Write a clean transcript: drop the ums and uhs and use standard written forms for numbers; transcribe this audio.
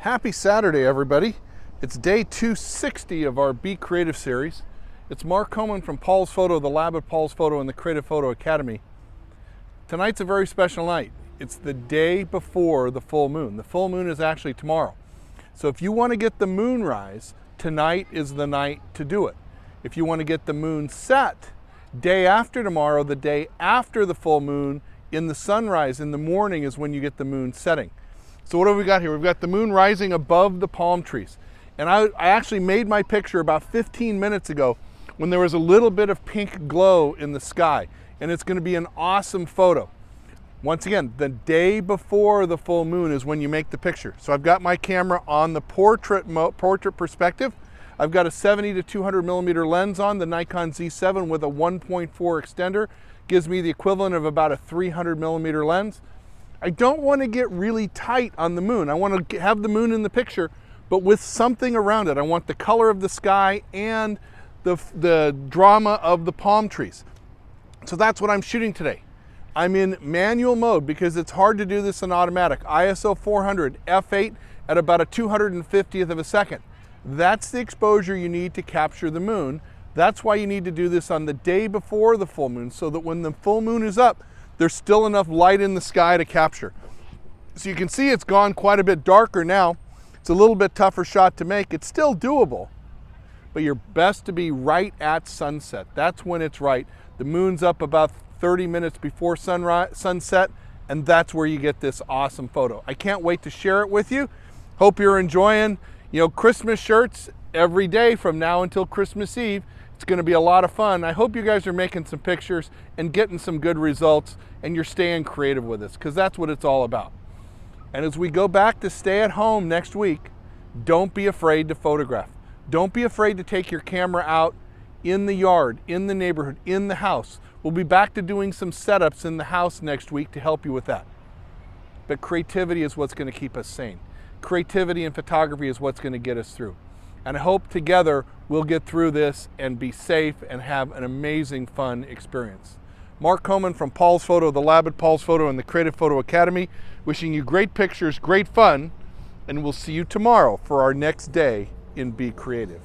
Happy Saturday, everybody. It's day 260 of our Be Creative series. It's Mark Coman from Paul's Photo, the lab at Paul's Photo and the Creative Photo Academy. Tonight's a very special night. It's the day before the full moon. The full moon is actually tomorrow. So if you want to get the moonrise, tonight is the night to do it. If you want to get the moon set, day after tomorrow, the day after the full moon, in the sunrise, in the morning is when you get the moon setting. So what have we got here? We've got the moon rising above the palm trees. And I actually made my picture about 15 minutes ago when there was a little bit of pink glow in the sky. And it's going to be an awesome photo. Once again, the day before the full moon is when you make the picture. So I've got my camera on the portrait perspective. I've got a 70 to 200 millimeter lens on, the Nikon Z7 with a 1.4 extender. Gives me the equivalent of about a 300 millimeter lens. I don't want to get really tight on the moon. I want to have the moon in the picture, but with something around it. I want the color of the sky and the drama of the palm trees. So that's what I'm shooting today. I'm in manual mode because it's hard to do this in automatic. ISO 400, f8 at about a 250th of a second. That's the exposure you need to capture the moon. That's why you need to do this on the day before the full moon, so that when the full moon is up, there's still enough light in the sky to capture. So you can see it's gone quite a bit darker now. It's a little bit tougher shot to make. It's still doable, but you're best to be right at sunset. That's when it's right. The moon's up about 30 minutes before sunset, and that's where you get this awesome photo. I can't wait to share it with you. Hope you're enjoying, Christmas shirts every day from now until Christmas Eve. It's going to be a lot of fun. I hope you guys are making some pictures and getting some good results, and you're staying creative with us, because that's what it's all about. And as we go back to stay at home next week, don't be afraid to photograph. Don't be afraid to take your camera out in the yard, in the neighborhood, in the house. We'll be back to doing some setups in the house next week to help you with that. But creativity is what's going to keep us sane. Creativity and photography is what's going to get us through. And I hope together we'll get through this and be safe and have an amazing, fun experience. Mark Coman from Paul's Photo, the lab at Paul's Photo and the Creative Photo Academy, wishing you great pictures, great fun, and we'll see you tomorrow for our next day in Be Creative.